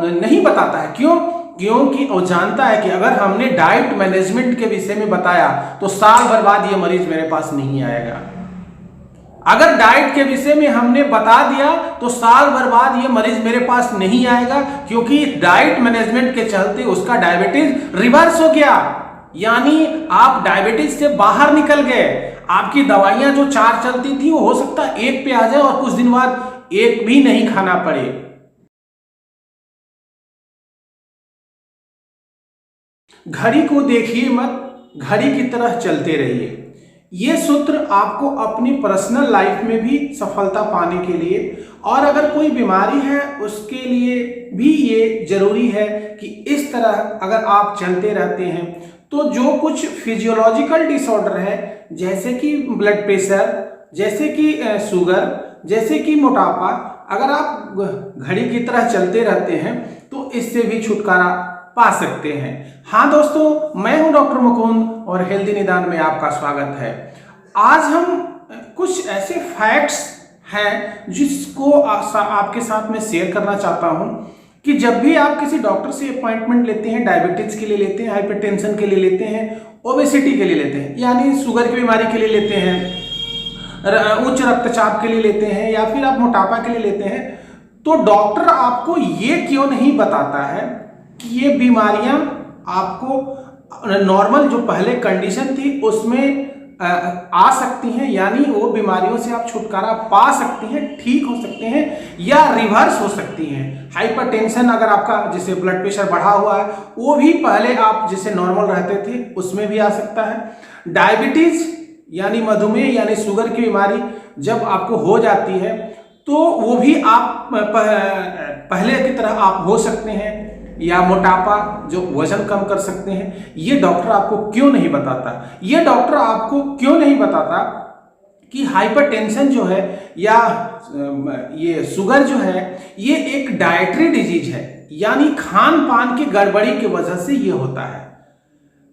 नहीं बताता है। क्यों? क्योंकि वो जानता है कि अगर हमने डाइट मैनेजमेंट के विषय में बताया तो साल भर बाद ये मरीज मेरे पास नहीं आएगा। अगर डाइट के विषय में हमने बता दिया तो साल भर बाद ये मरीज मेरे पास नहीं आएगा, क्योंकि डाइट मैनेजमेंट के चलते उसका डायबिटीज रिवर्स हो गया, यानी आप डायबिटीज से बाहर निकल गए। आपकी दवाइयां जो 4 चलती थी वो हो सकता है 1 पे आ जाए और कुछ दिन बाद 1 भी नहीं खाना पड़े। घड़ी को देखिए मत, घड़ी की तरह चलते रहिए। ये सूत्र आपको अपनी पर्सनल लाइफ में भी सफलता पाने के लिए, और अगर कोई बीमारी है उसके लिए भी ये जरूरी है कि इस तरह अगर आप चलते रहते हैं तो जो कुछ फिजियोलॉजिकल डिसऑर्डर है, जैसे कि ब्लड प्रेशर, जैसे कि शुगर, जैसे कि मोटापा, अगर आप घड़ी की तरह चलते रहते हैं तो इससे भी छुटकारा पा सकते हैं। हाँ दोस्तों, मैं हूं डॉक्टर मुकुंद और हेल्दी निदान में आपका स्वागत है। आज हम कुछ ऐसे फैक्ट्स हैं जिसको आपके साथ में शेयर करना चाहता हूं कि जब भी आप किसी डॉक्टर से अपॉइंटमेंट लेते हैं, डायबिटीज के लिए लेते हैं, हाइपरटेंशन के लिए लेते हैं, ओबेसिटी के लिए लेते हैं, यानी शुगर की बीमारी के लिए लेते हैं, उच्च रक्तचाप के लिए लेते हैं, या फिर आप मोटापा के लिए लेते हैं, तो डॉक्टर आपको ये क्यों नहीं बताता है कि ये बीमारियां आपको नॉर्मल जो पहले कंडीशन थी उसमें आ सकती हैं, यानी वो बीमारियों से आप छुटकारा पा सकती हैं, ठीक हो सकते हैं या रिवर्स हो सकती हैं। हाइपरटेंशन अगर आपका जैसे ब्लड प्रेशर बढ़ा हुआ है वो भी पहले आप जैसे नॉर्मल रहते थे उसमें भी आ सकता है। डायबिटीज यानी मधुमेह यानी शुगर की बीमारी जब आपको हो जाती है तो वो भी आप पहले की तरह आप हो सकते हैं, या मोटापा जो वजन कम कर सकते हैं। ये डॉक्टर आपको क्यों नहीं बताता? ये डॉक्टर आपको क्यों नहीं बताता कि हाइपरटेंशन जो है या ये शुगर जो है ये एक डाइटरी डिजीज है, यानी खान पान की गड़बड़ी की वजह से ये होता है।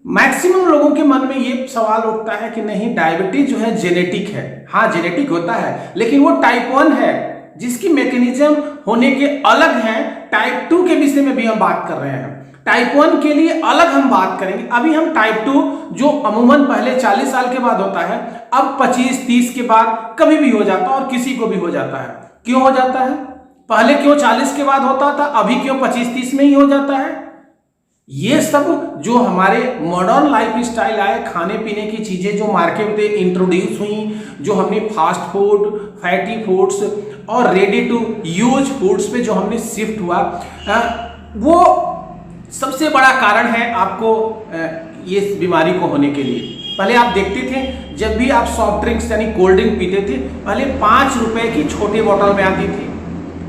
मैक्सिमम लोगों के मन में ये सवाल उठता है कि नहीं, डायबिटीज जो है जेनेटिक है। हाँ, जेनेटिक होता है, लेकिन वो टाइप 1 है जिसकी मैकेनिज्म होने के अलग हैं। टाइप 2 के विषय में भी हम बात कर रहे हैं, टाइप 1 के लिए अलग हम बात करेंगे। अभी हम टाइप 2 जो अमूमन पहले 40 साल के बाद होता है, अब 25-30 के बाद कभी भी हो जाता है और किसी को भी हो जाता है। क्यों हो जाता है? पहले क्यों 40 के बाद होता था, अभी क्यों 25-30 में ही हो जाता है? ये सब जो हमारे मॉडर्न लाइफ स्टाइल आए, खाने पीने की चीजें जो मार्केट में इंट्रोड्यूस हुई, जो हमने फास्ट फूड, फैटी फूड्स और रेडी टू यूज फूड्स पे जो हमने शिफ्ट हुआ, वो सबसे बड़ा कारण है आपको ये बीमारी को होने के लिए। पहले आप देखते थे जब भी आप सॉफ्ट ड्रिंक्स यानी कोल्ड ड्रिंक पीते थे, पहले 5 रुपए की छोटी बोतल में आती थी,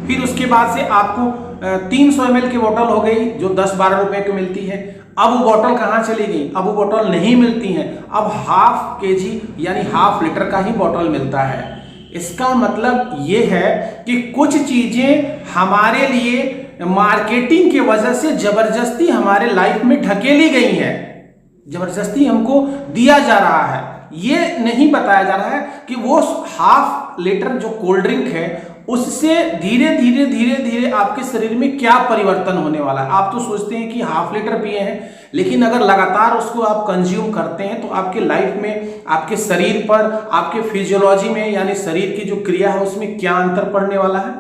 फिर उसके बाद से आपको 300 ml की बोतल हो गई जो 10-12 रुपए की मिलती है। अब वो बोतल कहाँ चली गई? अब वो बोतल नहीं मिलती है, अब ½ kg यानी ½ लीटर का ही बोतल मिलता है। इसका मतलब ये है कि कुछ चीजें हमारे लिए मार्केटिंग की वजह से जबरदस्ती हमारे लाइफ में ढकेली गई है, जबरदस्ती हमको दिया जा रहा है। ये नहीं बताया जा रहा है कि वो ½ लीटर जो कोल्ड ड्रिंक है उससे धीरे धीरे आपके शरीर में क्या परिवर्तन होने वाला है। आप तो सोचते हैं कि ½ लीटर पिए हैं, लेकिन अगर लगातार उसको आप कंज्यूम करते हैं तो आपके लाइफ में, आपके शरीर पर, आपके फिजियोलॉजी में यानी शरीर की जो क्रिया है उसमें क्या अंतर पड़ने वाला है।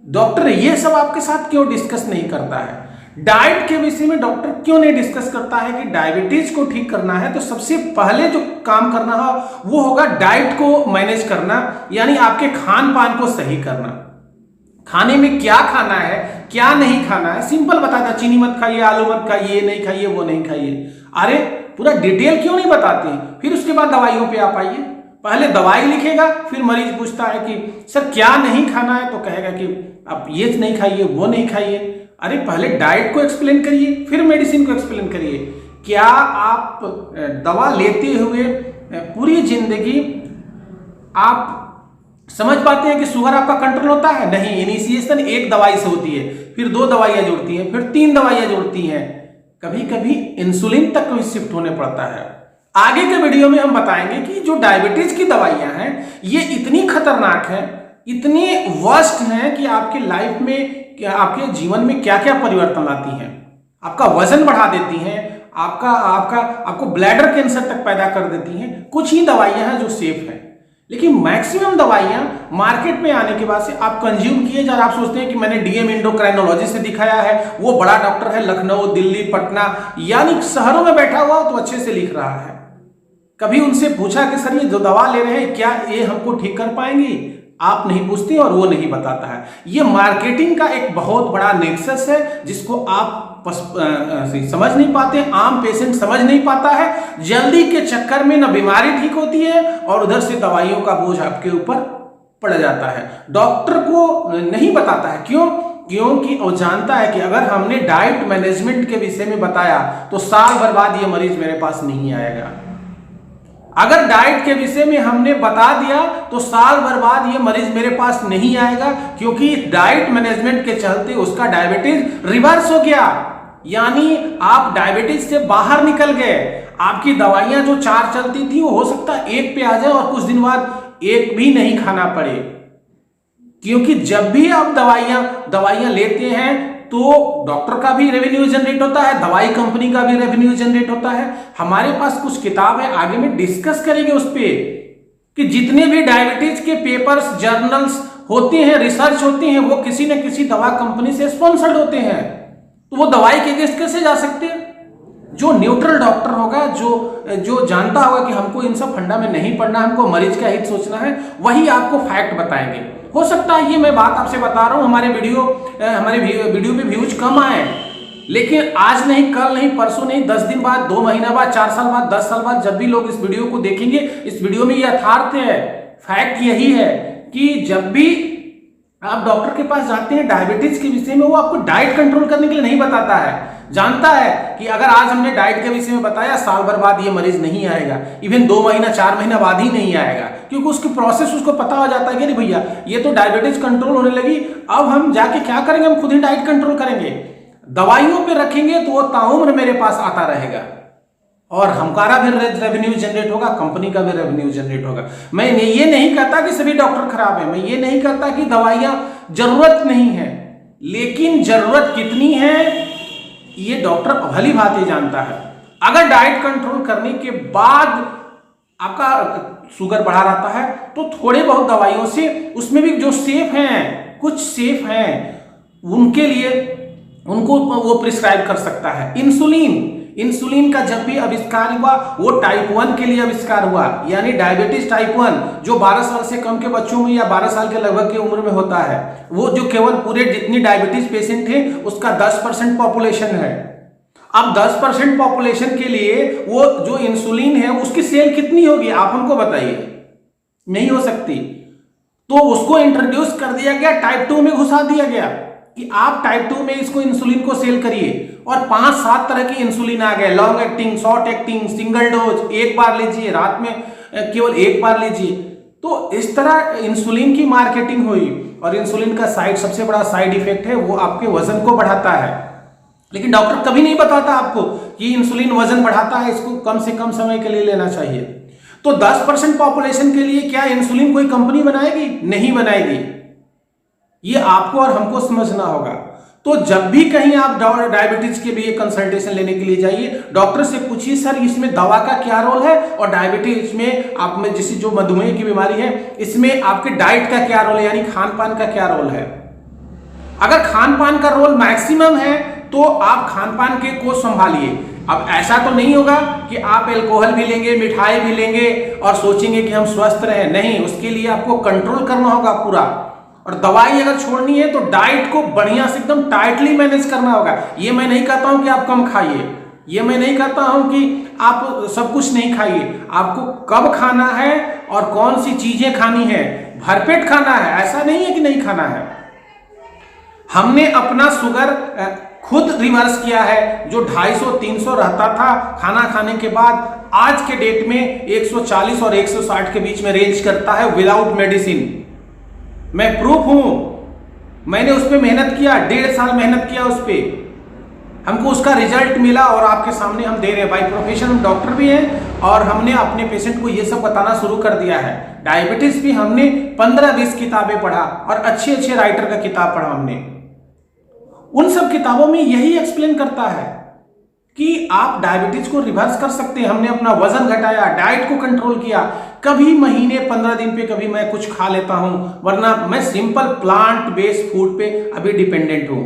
डॉक्टर ये सब आपके साथ क्यों डिस्कस नहीं करता है? डाइट के विषय में डॉक्टर क्यों नहीं डिस्कस करता है कि डायबिटीज को ठीक करना है तो सबसे पहले जो काम करना है वो होगा डाइट को मैनेज करना, यानी आपके खान पान को सही करना। खाने में क्या खाना है, क्या नहीं खाना है, सिंपल बताता, चीनी मत खाइए, आलू मत खाइए, ये नहीं खाइए, वो नहीं खाइए। अरे पूरा डिटेल क्यों नहीं बताते? फिर उसके बाद दवाइयों पे आप आइए। पहले दवाई लिखेगा, फिर मरीज पूछता है कि सर क्या नहीं खाना है, तो कहेगा कि आप ये नहीं खाइए, वो नहीं खाइए। अरे पहले डाइट को एक्सप्लेन करिए, फिर मेडिसिन को एक्सप्लेन करिए। क्या आप दवा लेते हुए पूरी जिंदगी आप समझ पाते हैं कि शुगर आपका कंट्रोल होता है? नहीं, इनिशिएशन 1 दवाई से होती है, फिर 2 दवाइयां जुड़ती हैं, फिर 3 दवाइयां जुड़ती हैं, कभी कभी इंसुलिन तक भी शिफ्ट होने पड़ता है। आगे के वीडियो में हम बताएंगे कि जो डायबिटीज की दवाइयां हैं ये इतनी खतरनाक हैं, इतनी वर्स्ट हैं कि आपके लाइफ में आपके जीवन में क्या क्या परिवर्तन लाती हैं। आपका वजन बढ़ा देती हैं, आपको ब्लैडर कैंसर तक पैदा कर देती हैं। कुछ ही दवाइयां हैं जो सेफ हैं, लेकिन मैक्सिमम दवाइयां मार्केट में आने के बाद से आप कंज्यूम किए जा रहे। आप सोचते हैं कि मैंने डीएम एंडोक्राइनोलॉजी से दिखाया है, वो बड़ा डॉक्टर है लखनऊ, दिल्ली, पटना, यानी शहरों में बैठा हुआ तो अच्छे से लिख रहा है। कभी उनसे पूछा कि सर ये जो दवा ले रहे हैं क्या ये हमको ठीक कर पाएंगी? आप नहीं पूछते और वो नहीं बताता है। ये मार्केटिंग का एक बहुत बड़ा नेक्सस है जिसको आप समझ नहीं पाते, आम पेशेंट समझ नहीं पाता है। जल्दी के चक्कर में ना बीमारी ठीक होती है और उधर से दवाइयों का बोझ आपके ऊपर पड़ जाता है। डॉक्टर को नहीं बताता है, क्योंकि वो जानता है कि अगर हमने डाइट मैनेजमेंट के विषय में बताया तो साल भर बाद ये मरीज मेरे पास नहीं आएगा। अगर डाइट के विषय में हमने बता दिया तो साल भर बाद ये मरीज मेरे पास नहीं आएगा, क्योंकि डाइट मैनेजमेंट के चलते उसका डायबिटीज रिवर्स हो गया, यानी आप डायबिटीज से बाहर निकल गए। आपकी दवाइयां जो 4 चलती थी वो हो सकता है 1 पे आ जाए और कुछ दिन बाद 1 भी नहीं खाना पड़े, क्योंकि जब भी आप दवाइयां लेते हैं तो डॉक्टर का भी रेवेन्यू जनरेट होता है, दवाई कंपनी का भी रेवेन्यू जनरेट होता है। हमारे पास कुछ किताब है, आगे में डिस्कस करेंगे उस पे कि जितने भी डायबिटीज के पेपर्स, जर्नल्स होते हैं, रिसर्च होते हैं, वो किसी न किसी दवा कंपनी से स्पॉन्सर्ड होते हैं। तो वो दवाई के अगेंस्ट कैसे जा सकते हैं? जो न्यूट्रल डॉक्टर होगा, जो जानता होगा कि हमको इन सब फंडा में नहीं पड़ना, हमको मरीज का हित सोचना है, वही आपको फैक्ट बताएंगे। हो सकता है ये मैं बात आपसे बता रहा हूं, हमारे वीडियो में व्यूज कम आए, लेकिन आज नहीं, कल नहीं, परसों नहीं, 10 दिन बाद, 2 महीना बाद, 4 साल बाद, 10 साल बाद जब भी लोग इस वीडियो को देखेंगे, इस वीडियो में यथार्थ है, फैक्ट यही है कि जब भी आप डॉक्टर के पास जाते हैं डायबिटीज के विषय में, वो आपको डाइट कंट्रोल करने के लिए नहीं बताता है। जानता है कि अगर आज हमने डाइट के विषय में बताया, साल भर बाद ये मरीज नहीं आएगा, इवन 2 महीना 4 महीना बाद ही नहीं आएगा, क्योंकि उसकी प्रोसेस उसको पता हो जाता है कि नहीं भैया ये तो डायबिटीज कंट्रोल होने लगी, अब हम जाके क्या करेंगे, हम खुद ही डाइट कंट्रोल करेंगे, दवाइयों पे रखेंगे तो वो ताउम्र मेरे पास आता रहेगा और हमारा भी रेवेन्यू जनरेट होगा, कंपनी का भी रेवेन्यू जनरेट होगा। मैं ये नहीं कहता कि सभी डॉक्टर खराब है, मैं ये नहीं कहता कि दवाइयां जरूरत नहीं है, लेकिन जरूरत कितनी है ये डॉक्टर भली भांति जानता है। अगर डाइट कंट्रोल करने के बाद आपका शुगर बढ़ा रहता है तो थोड़े बहुत दवाइयों से, उसमें भी जो सेफ हैं, कुछ सेफ हैं, उनके लिए उनको वो प्रिस्क्राइब कर सकता है। इंसुलिन का जब भी आविष्कार हुआ वो टाइप 1 के लिए आविष्कार हुआ, यानी डायबिटीज टाइप 1 जो 12 साल से कम के बच्चों में या 12 साल के लगभग की उम्र में होता है, वो जो केवल पूरे जितनी डायबिटीज पेशेंट थे उसका 10% पॉपुलेशन है। अब 10% पॉपुलेशन के लिए वो जो इंसुलिन है उसकी सेल कितनी होगी आप हमको बताइए? नहीं हो सकती। तो उसको इंट्रोड्यूस कर दिया गया, टाइप 2 में घुसा दिया गया कि आप टाइप 2 में इसको इंसुलिन को सेल करिए, और 5-7 तरह की इंसुलिन आ गए, long acting, short acting, single dose, एक बार लीजिए, रात में केवल एक बार लीजिए। तो इस तरह इंसुलिन की मार्केटिंग हुई, और इंसुलिन का सबसे बड़ा साइड इफेक्ट है वो आपके वजन को बढ़ाता है, लेकिन डॉक्टर कभी नहीं बताता आपको कि इंसुलिन वजन बढ़ाता है, इसको कम से कम समय के लिए लेना चाहिए। तो 10% पॉपुलेशन के लिए क्या इंसुलिन कोई कंपनी बनाएगी? नहीं बनाएगी। ये आपको और हमको समझना होगा। तो जब भी कहीं आप डायबिटीज के लिए कंसल्टेशन लेने के लिए जाइए, डॉक्टर से पूछिए सर इसमें दवा का क्या रोल है, और डायबिटीज में आप में जैसे जो मधुमेह की बीमारी है इसमें आपके डाइट का क्या रोल है, यानी खान पान का क्या रोल है। अगर खान पान का रोल मैक्सिमम है तो आप खान पान के को संभालिए। अब ऐसा तो नहीं होगा कि आप अल्कोहल भी लेंगे, मिठाई भी लेंगे और सोचेंगे कि हम स्वस्थ रहे, नहीं, उसके लिए आपको कंट्रोल करना होगा पूरा। और दवाई अगर छोड़नी है तो डाइट को बढ़िया से एकदम टाइटली मैनेज करना होगा। ये मैं नहीं कहता हूं कि आप कम खाइए, ये मैं नहीं कहता हूं कि आप सब कुछ नहीं खाइए, आपको कब खाना है और कौन सी चीजें खानी है, भरपेट खाना है, ऐसा नहीं है कि नहीं खाना है। हमने अपना शुगर खुद रिवर्स किया है, जो 250-300 रहता था खाना खाने के बाद, आज के डेट में 140 और 160 के बीच में रेंज करता है विदाउट मेडिसिन। मैं प्रूफ हूं, मैंने उस पर मेहनत किया, 1.5 साल मेहनत किया उस पर, हमको उसका रिजल्ट मिला और आपके सामने हम दे रहे हैं। बाय प्रोफेशन हम डॉक्टर भी हैं और हमने अपने पेशेंट को ये सब बताना शुरू कर दिया है। डायबिटीज भी हमने 15-20 किताबें पढ़ा और अच्छे राइटर का किताब पढ़ा हमने। उन सब किताबों में यही एक्सप्लेन करता है कि आप डायबिटीज को रिवर्स कर सकते हैं। हमने अपना वजन घटाया, डाइट को कंट्रोल किया, कभी महीने 15 दिन पे कभी मैं कुछ खा लेता हूं, वरना मैं सिंपल प्लांट बेस्ड फूड पे अभी डिपेंडेंट हूं।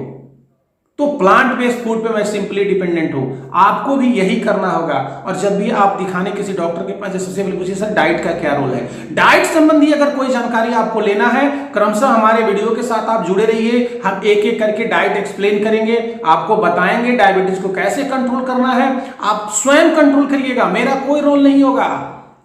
तो प्लांट बेस्ड फूड पे मैं सिंपली डिपेंडेंट हूं। आपको भी यही करना होगा। और जब भी आप दिखाने किसी डॉक्टर के पास, सबसे पहले पूछिए सर डाइट का क्या रोल है। डाइट संबंधी अगर कोई जानकारी आपको लेना है, क्रमशः हमारे वीडियो के साथ आप जुड़े रहिए। हम एक एक करके डाइट एक्सप्लेन करेंगे, आपको बताएंगे डायबिटीज को कैसे कंट्रोल करना है। आप स्वयं कंट्रोल करिएगा, मेरा कोई रोल नहीं होगा।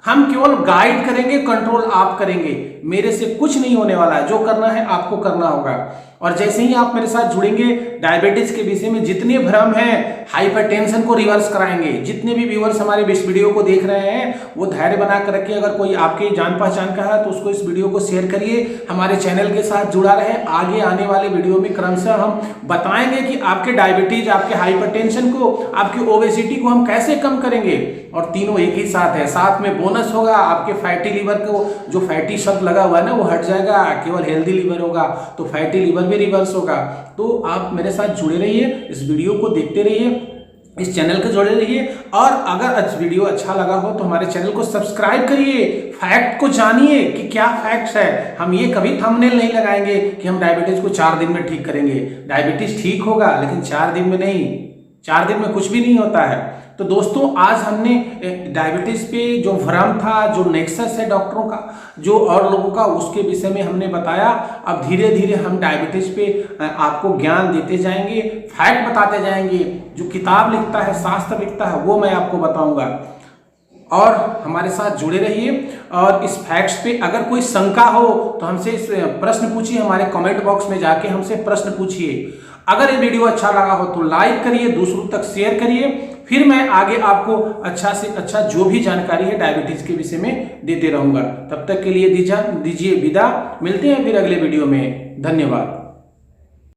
हम केवल गाइड करेंगे, कंट्रोल आप करेंगे। मेरे से कुछ नहीं होने वाला है, जो करना है आपको करना होगा। और जैसे ही आप मेरे साथ जुड़ेंगे, डायबिटीज के विषय में जितने भ्रम हैं, हाइपरटेंशन को रिवर्स कराएंगे। जितने भी व्यूअर्स हमारे इस वीडियो को देख रहे हैं, वो धैर्य बना कर रखिए। अगर कोई आपके जान पहचान का है तो उसको इस वीडियो को शेयर करिए, हमारे चैनल के साथ जुड़ा रहे। आगे आने वाले वीडियो में क्रमशः हम बताएंगे कि आपके डायबिटीज, आपके हाइपरटेंशन को, आपकी ओबेसिटी को हम कैसे कम करेंगे। और तीनों एक ही साथ है। साथ में बोनस होगा, आपके फैटी लीवर को, जो फैटी शब्द लगा हुआ है ना, वो हट जाएगा, केवल हेल्दी लीवर होगा। तो फैटी लीवर भी रिवर्स होगा। तो आप मेरे साथ जुड़े रहिए, इस वीडियो को देखते रहिए, इस चैनल के जुड़े रहिए। और अगर वीडियो अच्छा लगा हो तो हमारे चैनल को सब्सक्राइब करिए, फैक्ट को जानिए कि क्या फैक्ट्स है। हम ये कभी थंबनेल नहीं लगाएंगे कि हम डायबिटीज को 4 दिन में ठीक करेंगे। डायबिटीज ठीक होगा, लेकिन 4 दिन में नहीं। 4 दिन में कुछ भी नहीं होता है। तो दोस्तों, आज हमने डायबिटीज पे जो भ्रम था, जो नेक्सस है डॉक्टरों का, जो और लोगों का, उसके विषय में हमने बताया। अब धीरे धीरे हम डायबिटीज पे आपको ज्ञान देते जाएंगे, फैक्ट बताते जाएंगे। जो किताब लिखता है, शास्त्र लिखता है, वो मैं आपको बताऊंगा। और हमारे साथ जुड़े रहिए। और इस फैक्ट्स पे अगर कोई शंका हो तो हमसे इस प्रश्न पूछिए, हमारे कमेंट बॉक्स में जाके हमसे प्रश्न पूछिए। अगर ये वीडियो अच्छा लगा हो तो लाइक करिए, दूसरों तक शेयर करिए। फिर मैं आगे आपको अच्छा से अच्छा जो भी जानकारी है डायबिटीज के विषय में देते रहूंगा। तब तक के लिए दीजिए विदा। मिलते हैं फिर अगले वीडियो में। धन्यवाद।